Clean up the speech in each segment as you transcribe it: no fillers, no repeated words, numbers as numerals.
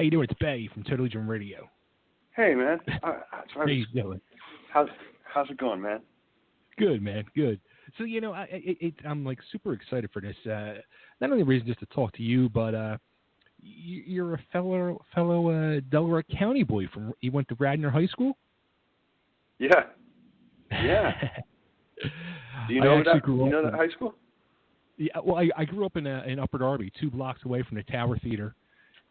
you doing? It's Bay from Totally Dream Radio. Hey, man. How you doing? How's it going, man? Good, man. Good. So, I'm like super excited for this. Not only reason just to talk to you, but you're a fellow Delaware County boy. You went to Ragni High School? Yeah. Yeah. Do you know that high school? Yeah. Well, I grew up in Upper Darby, 2 blocks away from the Tower Theater,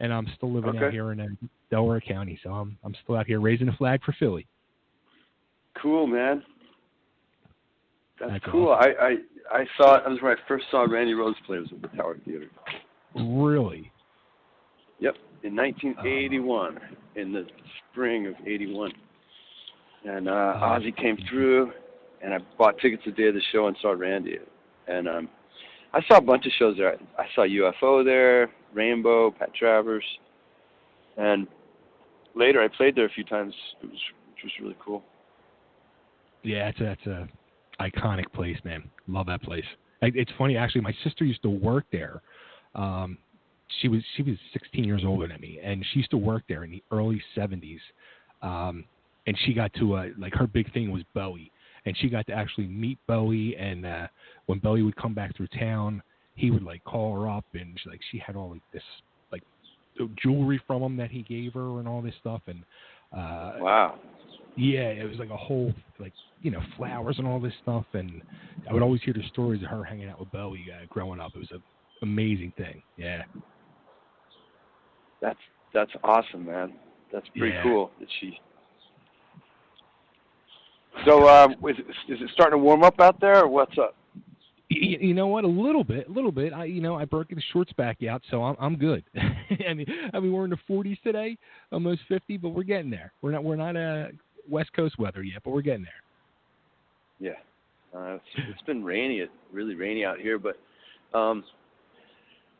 and I'm still living out here in Delaware County. So I'm still out here raising a flag for Philly. Cool, man. That's cool. Awesome. I saw it. That was when I first saw Randy Rhoads play. It was at the Tower Theater. Really? Yep. In 1981, in the spring of '81, and Ozzy came through, and I bought tickets the day of the show and saw Randy. And I saw a bunch of shows there. I saw UFO there, Rainbow, Pat Travers, and later I played there a few times, which was really cool. Yeah, that's a iconic place, man. Love that place. It's funny, actually. My sister used to work there. She was 16 years older than me, and she used to work there in the early 70s. And she got to her big thing was Bowie, and she got to actually meet Bowie. And when Bowie would come back through town, he would call her up, and she had all this jewelry from him that he gave her and all this stuff. And wow. Yeah, it was a whole, flowers and all this stuff. And I would always hear the stories of her hanging out with Bowie growing up. It was an amazing thing. Yeah. That's awesome, man. That's pretty cool. So, is it starting to warm up out there, or what's up? You know what? A little bit. I broke the shorts back out, so I'm good. I mean, we're in the 40s today, almost 50, but we're getting there. We're not West Coast weather yet, but we're getting there. Yeah, it's been really rainy out here, but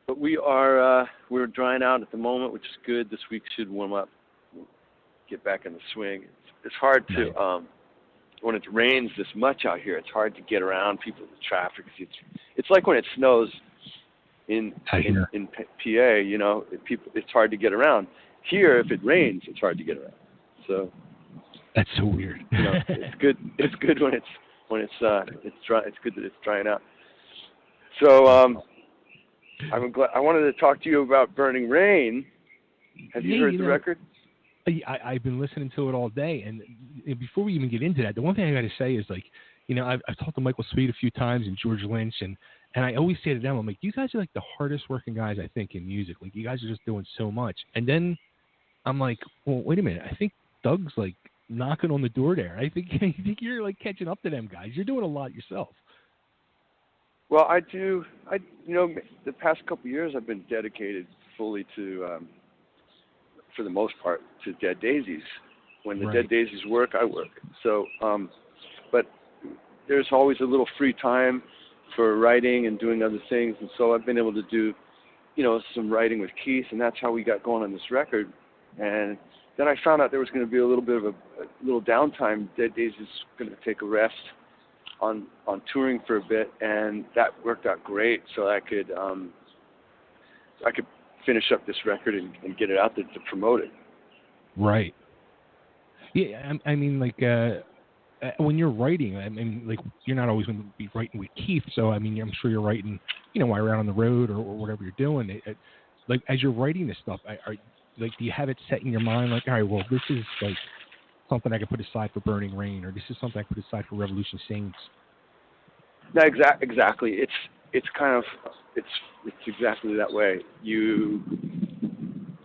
we're drying out at the moment, which is good. This week should warm up, get back in the swing. It's hard to when it rains this much out here. It's hard to get around people. The traffic. It's like when it snows in PA. It's hard to get around. Here, if it rains, it's hard to get around. So. That's so weird. It's good. It's good when it's dry. It's good that it's drying out. So I'm glad. I wanted to talk to you about Burning Rain. Have you heard the record? I've been listening to it all day, and before we even get into that, the one thing I got to say is I've talked to Michael Sweet a few times and George Lynch, and I always say to them, I'm like, you guys are the hardest working guys I think in music. You guys are just doing so much. And then I'm like, well, wait a minute. I think Doug's knocking on the door there. I think you're catching up to them guys. You're doing a lot yourself. Well, I do. The past couple of years I've been dedicated fully to, for the most part, to Dead Daisies. When the Dead Daisies work, I work. So, but there's always a little free time for writing and doing other things, and so I've been able to do, some writing with Keith, and that's how we got going on this record. And then I found out there was going to be a little bit of a little downtime. Dead Daisies is going to take a rest on touring for a bit, and that worked out great. So I could finish up this record and get it out there to promote it. Right. Yeah, I mean, when you're writing, you're not always going to be writing with Keith. So I mean, I'm sure you're writing, while you're out on the road or whatever you're doing. As you're writing this stuff, do you have it set in your mind? All right, well, this is something I can put aside for Burning Rain, or this is something I can put aside for Revolution Saints. No, exactly. It's kind of it's exactly that way. You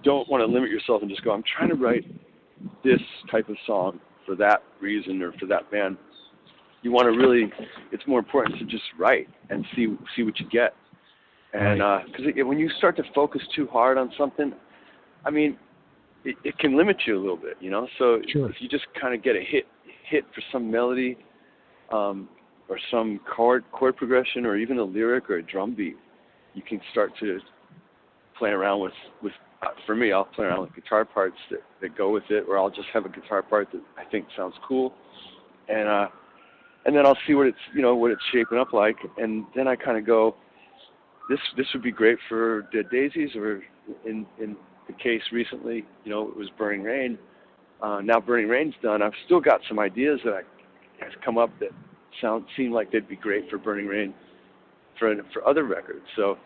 don't want to limit yourself and just go, I'm trying to write this type of song for that reason or for that band. You want to really. It's more important to just write and see what you get. And because when you start to focus too hard on something, I mean, it can limit you a little bit, So sure. If you just kind of get a hit for some melody, or some chord progression, or even a lyric or a drum beat, you can start to play around with. For me, I'll play around with guitar parts that go with it, or I'll just have a guitar part that I think sounds cool, and then I'll see what it's shaping up like, and then I kind of go, this would be great for Dead Daisies, or in the case recently. You know, it was Burning Rain. Now Burning Rain's done. I've still got some ideas that has come up that seem like they'd be great for Burning Rain for other records. So,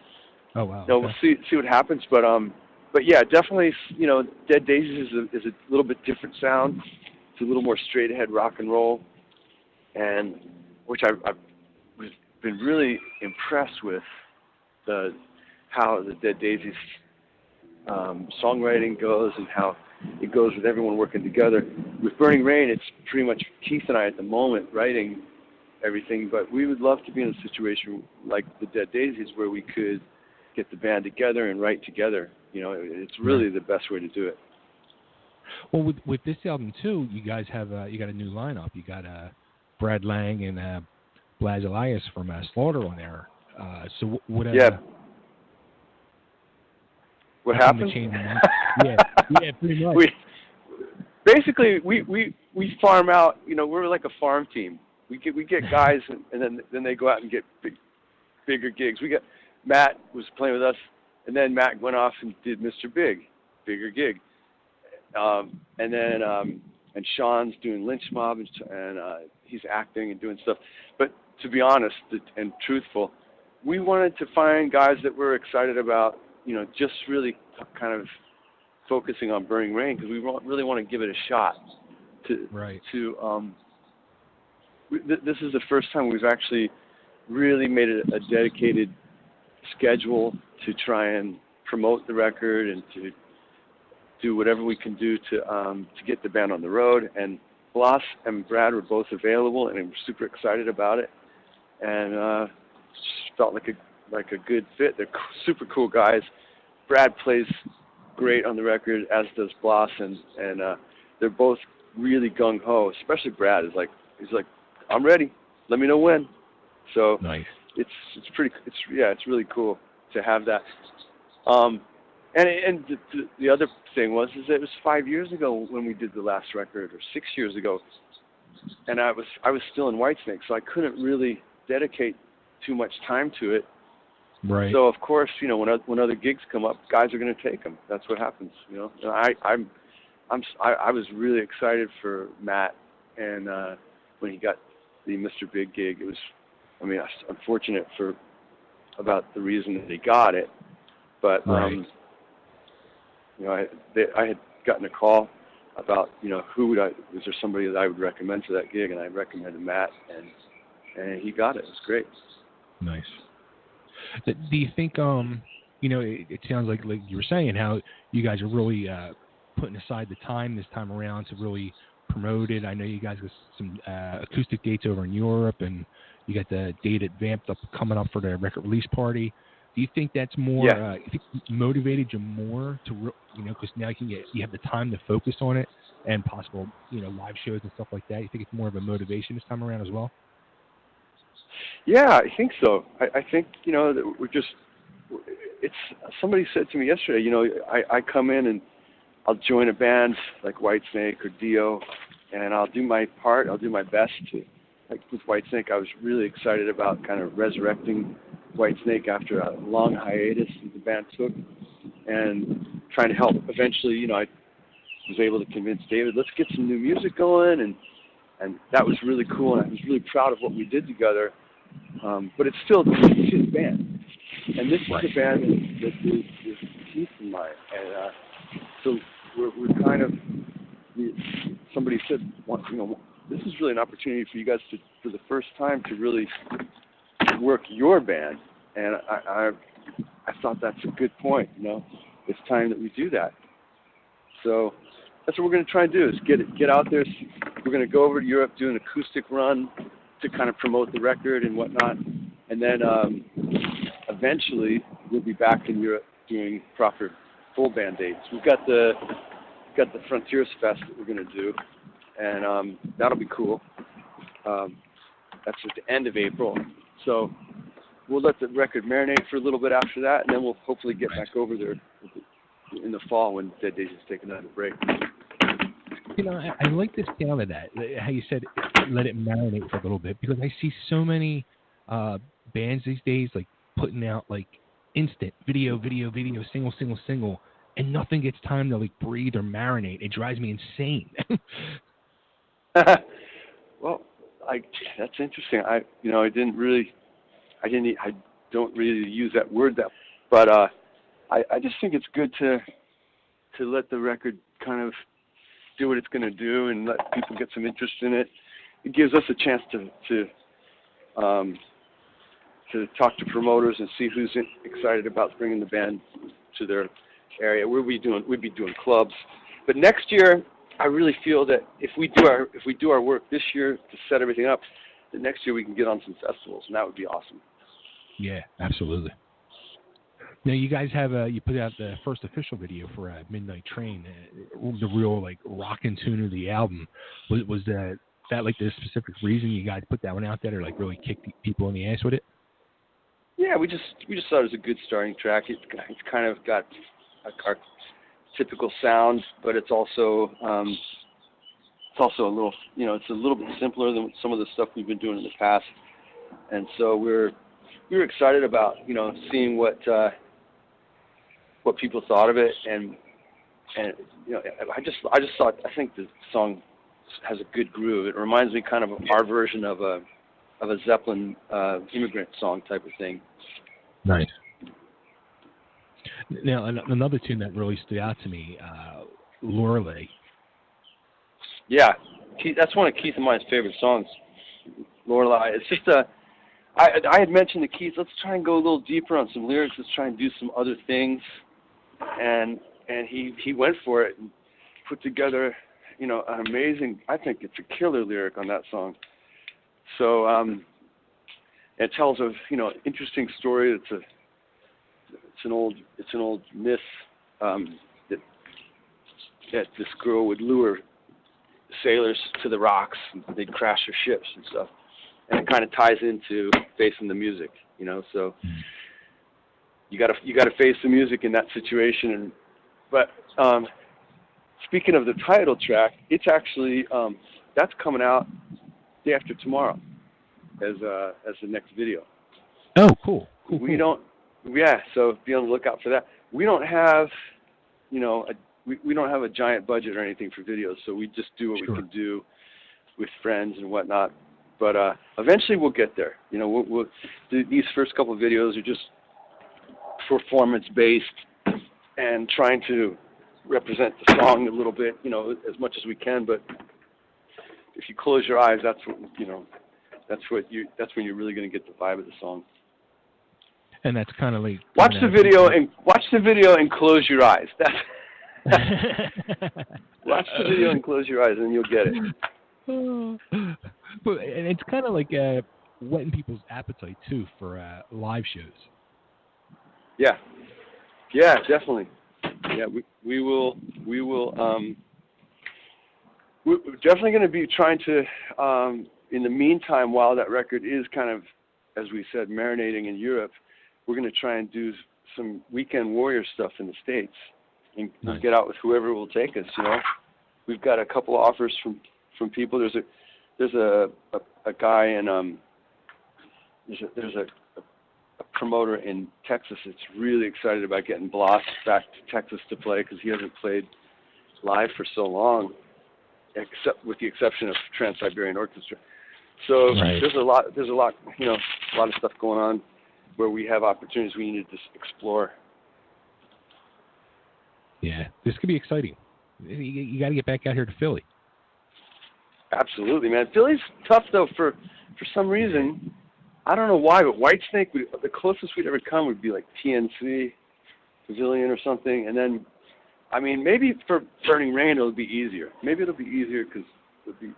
oh wow, you know, we'll see what happens. But yeah, definitely, you know, Dead Daisies is a little bit different sound. It's a little more straight ahead rock and roll, and which I've been really impressed with how the Dead Daisies songwriting goes and how it goes with everyone working together. With Burning Rain, it's pretty much Keith and I at the moment writing everything, but we would love to be in a situation like the Dead Daisies where we could get the band together and write together. You know, it's really the best way to do it. Well, with this album too, you guys have you got a new lineup. You got Brad Lang and Blaz Elias from Slaughter on there. So what? What happened? Yeah, pretty much. We farm out. You know, we're like a farm team. We get guys, and then they go out and get bigger gigs. We got Matt was playing with us, and then Matt went off and did Mr. Bigger gig, and then and Sean's doing Lynch Mob, and he's acting and doing stuff. But to be honest and truthful, we wanted to find guys that we're excited about. You know, just really kind of focusing on Burning Rain because we really want to give it a shot. This is the first time we've actually really made it a dedicated schedule to try and promote the record and to do whatever we can do to get the band on the road. And Blas and Brad were both available, and we're super excited about it. And just felt like a good fit. They're super cool guys. Brad plays great on the record, as does Blas, and they're both really gung ho. Especially Brad he's like, I'm ready. Let me know when. So nice. It's really cool to have that. And the other thing was that it was 5 years ago when we did the last record, or 6 years ago, and I was still in Whitesnake, so I couldn't really dedicate too much time to it. Right. So of course, you know, when other gigs come up, guys are going to take them. That's what happens, you know. And I was really excited for Matt, and when he got the Mr. Big gig, it was, I mean, unfortunate for about the reason that he got it, but right. You know, I had gotten a call about, you know, was there somebody that I would recommend for that gig, and I recommended Matt, and he got it. It was great. Nice. Do you think, you know, it sounds like you were saying how you guys are really putting aside the time this time around to really promote it. I know you guys got some acoustic dates over in Europe, and you got the date at Vamped up coming up for the record release party. Do you think that's more motivated you more to, you know, because now you have the time to focus on it and possible, you know, live shows and stuff like that? You think it's more of a motivation this time around as well? Yeah, I think so. I think, you know, that somebody said to me yesterday, you know, I come in and I'll join a band like Whitesnake or Dio, and I'll do my part, I'll do my best to, like with Whitesnake, I was really excited about kind of resurrecting Whitesnake after a long hiatus that the band took, and trying to help. Eventually, you know, I was able to convince David, let's get some new music going, and that was really cool, and I was really proud of what we did together. But it's still his band, and this is a band that is Keith and mine, and so we're kind of. Somebody said, you know, this is really an opportunity for you guys to, for the first time, to really work your band, and I thought that's a good point. You know, it's time that we do that. So that's what we're going to try and do, is get out there. We're going to go over to Europe, do an acoustic run to kind of promote the record and whatnot, and then eventually we'll be back in Europe doing proper full band dates. We've got the Frontiers Fest that we're going to do, and that'll be cool. That's at the end of April, so we'll let the record marinate for a little bit after that, and then we'll hopefully get back over there in the fall when Dead Daisies take another break. You know, I like the sound of that, how you said let it marinate for a little bit, because I see so many bands these days like putting out like instant video, single, and nothing gets time to like breathe or marinate. It drives me insane. Well, that's interesting. I don't really use that word but I just think it's good to let the record kind of do what it's going to do and let people get some interest in it. It gives us a chance to talk to promoters and see who's excited about bringing the band to their area. We'd be doing clubs, but next year I really feel that if we do our work this year to set everything up, the next year we can get on some festivals, and that would be awesome. Yeah, absolutely. Now you guys have you put out the first official video for Midnight Train, the real like rockin' tune of the album. Was that like the specific reason you guys put that one out there, or like really kick people in the ass with it? Yeah, we just thought it was a good starting track. It's kind of got our typical sound, but it's also a little, it's a little bit simpler than some of the stuff we've been doing in the past, and so we were excited about seeing what people thought of it, and I think the song has a good groove. It reminds me kind of our version of a Zeppelin immigrant song type of thing. Nice. Now another tune that really stood out to me, Lorelei. Yeah, that's one of Keith and mine's favorite songs. Lorelei. It's just I had mentioned to Keith, let's try and go a little deeper on some lyrics. Let's try and do some other things, and he went for it and put together, an amazing. I think it's a killer lyric on that song. So it tells a interesting story. It's an old myth that this girl would lure sailors to the rocks and they'd crash their ships and stuff. And it kind of ties into facing the music, So you got to face the music in that situation. But speaking of the title track, it's actually that's coming out day after tomorrow as the next video. Oh, cool. So be on the lookout for that. We don't have, we don't have a giant budget or anything for videos, so we just do what we can do with friends and whatnot. But eventually we'll get there. We'll these first couple of videos are just performance-based and trying to represent the song a little bit, as much as we can. But if you close your eyes, that's when you're really going to get the vibe of the song. And that's kind of like watch the video and close your eyes. Watch the video and close your eyes, and you'll get it. But and it's kind of like whetting people's appetite too for live shows. Yeah, definitely. Yeah, we're definitely going to be trying to. In the meantime, while that record is kind of, as we said, marinating in Europe, we're going to try and do some Weekend Warrior stuff in the States and get out with whoever will take us. We've got a couple of offers from people. There's a guy in there's a promoter in Texas that's really excited about getting Bloss back to Texas to play because he hasn't played live for so long, except with the exception of Trans-Siberian Orchestra. So there's a lot of stuff going on where we have opportunities we need to explore. Yeah, this could be exciting. You got to get back out here to Philly. Absolutely, man. Philly's tough though for some reason. I don't know why, but Whitesnake, the closest we'd ever come would be like TNC Pavilion or something, and then, maybe for Burning Rain it'll be easier. Maybe it'll be easier because it'll be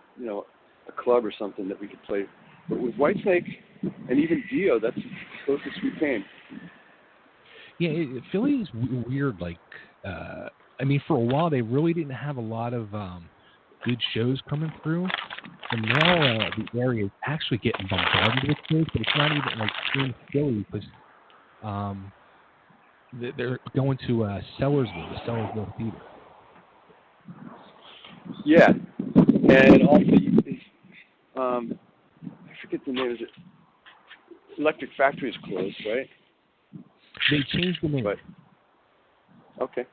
a club or something that we could play. But with Whitesnake and even Dio, that's the closest we came. Yeah, Philly is weird. Like, for a while they really didn't have a lot of good shows coming through, and now the area is actually getting bombarded with shows. But it's not even like in Philly because they're going to Sellersville, the Sellersville Theater. Yeah, and also I forget the name. Is it Electric Factory is closed, right? They changed the name. Okay.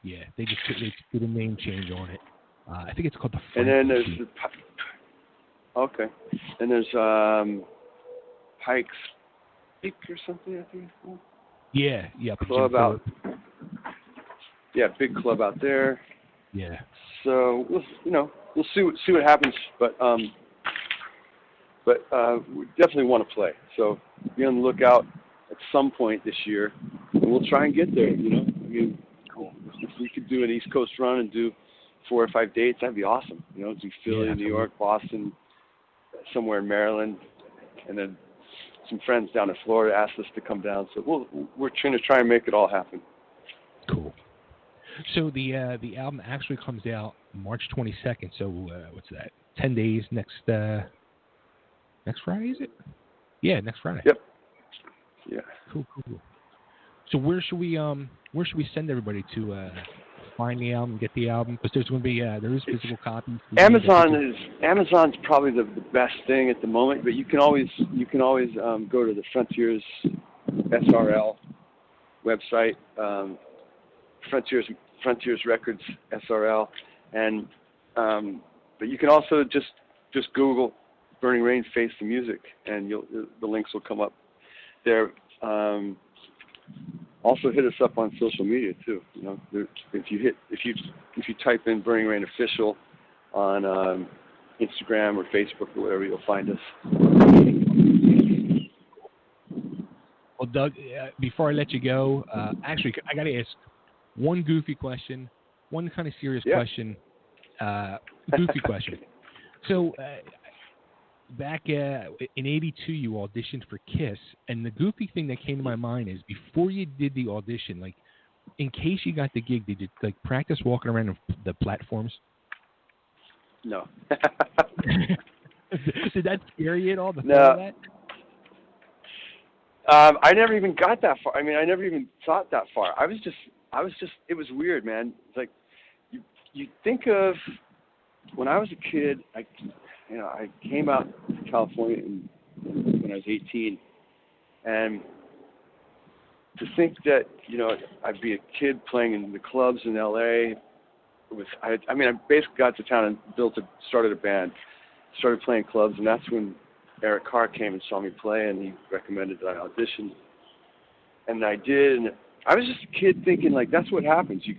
Yeah, they did a name change on it. I think it's called the. And then there's okay, and there's Pikes Peak or something, I think it's called. Yeah, Club out. Yeah, big club out there. Yeah. So we'll see what happens, but we definitely want to play. So be on the lookout at some point this year, and we'll try and get there. I mean, cool. If we could do an East Coast run and do 4 or 5 dates, that'd be awesome. Do Philly, New York, Boston, somewhere in Maryland, and then some friends down in Florida asked us to come down. So we're trying to try and make it all happen. Cool. So the album actually comes out March 22nd. So what's that? 10 days next Friday, is it? Yeah, next Friday. Yep. Yeah. Cool. So where should we send everybody to find the album, get the album? Because there's going to be there is physical copies. Amazon's probably the best thing at the moment, but you can always go to the Frontiers SRL website, Frontiers Records SRL, and but you can also just Google Burning Rain Face the Music, and the links will come up there. Also hit us up on social media too. If you type in Burning Rain Official on Instagram or Facebook or whatever, you'll find us. Well, Doug, before I let you go, actually, I got to ask one goofy question, one kind of serious question, goofy question. So, back in '82, you auditioned for KISS, and the goofy thing that came to my mind is before you did the audition, like, in case you got the gig, did you practice walking around the platforms? No. Did that scare you at all? No. I never even got that far. I mean, I never even thought that far. I was just. It was weird, man. It's like you think of when I was a kid. I came out to California when I was 18, and to think that I'd be a kid playing in the clubs in LA. I basically got to town and started a band, started playing clubs, and that's when Eric Carr came and saw me play, and he recommended that I audition, and I did. And I was just a kid thinking, like, that's what happens. You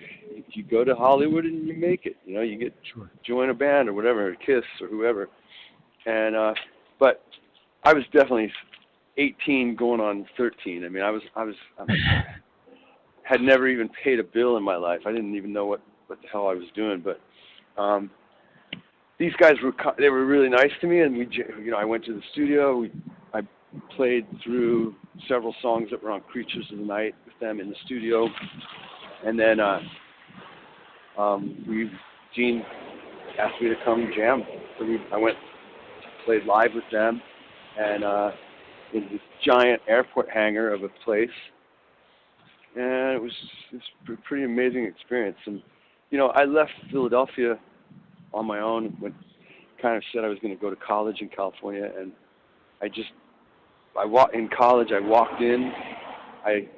go to Hollywood and you make it. You get join a band or whatever, or KISS or whoever. And but I was definitely 18 going on 13. I mean, I had never even paid a bill in my life. I didn't even know what the hell I was doing. But these guys were really nice to me, and I went to the studio. I played through several songs that were on Creatures of the Night with them in the studio, and then Gene asked me to come jam. So I went, played live with them, and in this giant airport hangar of a place, and it was a pretty amazing experience. And I left Philadelphia on my own when kind of said I was going to go to college in California, and in college, I walked in. I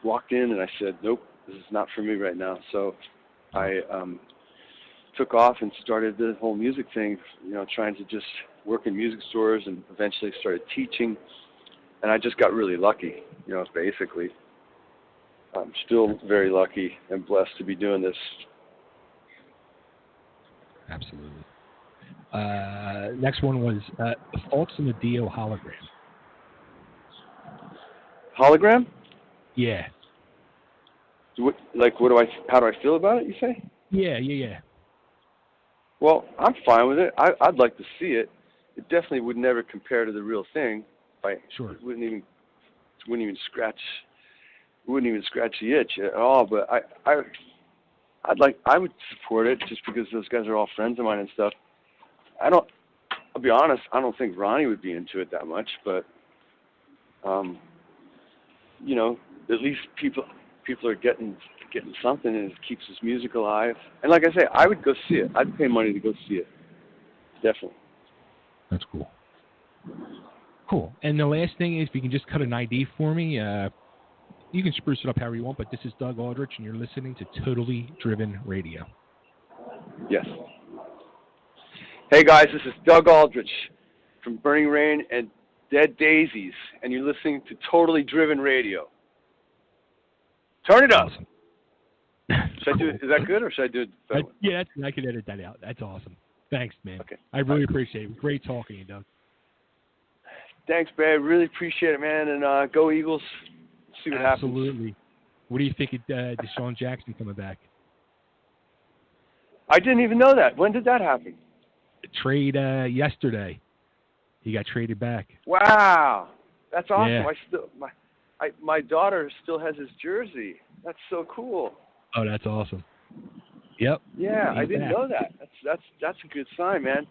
walked in and I said, nope, this is not for me right now. So I took off and started the whole music thing, trying to just work in music stores, and eventually started teaching. And I just got really lucky, basically. I'm still very lucky and blessed to be doing this. Absolutely. Next one was Thoughts on the Dio hologram. Hologram? Yeah. How do I feel about it, you say? Yeah. Well, I'm fine with it. I'd like to see it. It definitely would never compare to the real thing. Sure. It wouldn't even scratch the itch at all. But I would support it just because those guys are all friends of mine and stuff. I'll be honest, I don't think Ronnie would be into it that much, but at least people are getting something, and it keeps his music alive. And like I say, I would go see it. I'd pay money to go see it. Definitely. That's cool. Cool. And the last thing is, if you can just cut an ID for me, You can spruce it up however you want, but this is Doug Aldrich, and you're listening to Totally Driven Radio. Yes. Hey, guys, this is Doug Aldrich from Burning Rain and Dead Daisies, and you're listening to Totally Driven Radio. Turn it up. Awesome. Should I do it? Is that good, or should I do it? Yeah, I can edit that out. That's awesome. Thanks, man. Okay. I really appreciate it. Great talking to you, Doug. Thanks, babe. Really appreciate it, man. And go Eagles. See what happens. Absolutely. What do you think of Deshaun Jackson coming back? I didn't even know that. When did that happen? Trade yesterday. He got traded back. Wow, that's awesome. Yeah. My daughter still has his jersey. That's so cool. Oh, that's awesome. Yep. Yeah, I didn't know that. That's a good sign, man.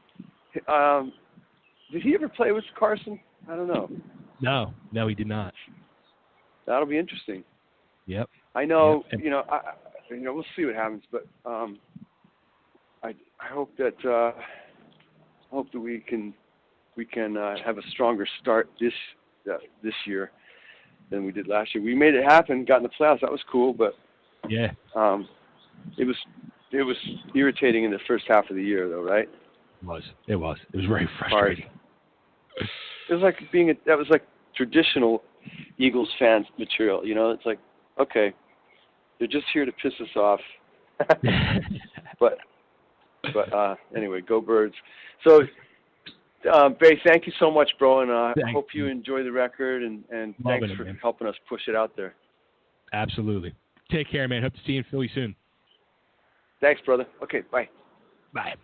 Did he ever play with Carson? I don't know. No, he did not. That'll be interesting. Yep. I know. Yep. We'll see what happens, but I hope that we can have a stronger start this year than we did last year. We made it happen, got in the playoffs. That was cool, but yeah, it was irritating in the first half of the year, though, right? It was very frustrating. It was like that was like traditional Eagles fans material. It's like, okay, they're just here to piss us off. but anyway, go Birds. So, Bay, thank you so much, bro, and I hope you enjoy the record, and thanks for helping us push it out there. Absolutely. Take care, man. Hope to see you in Philly soon. Thanks, brother. Okay, bye. Bye.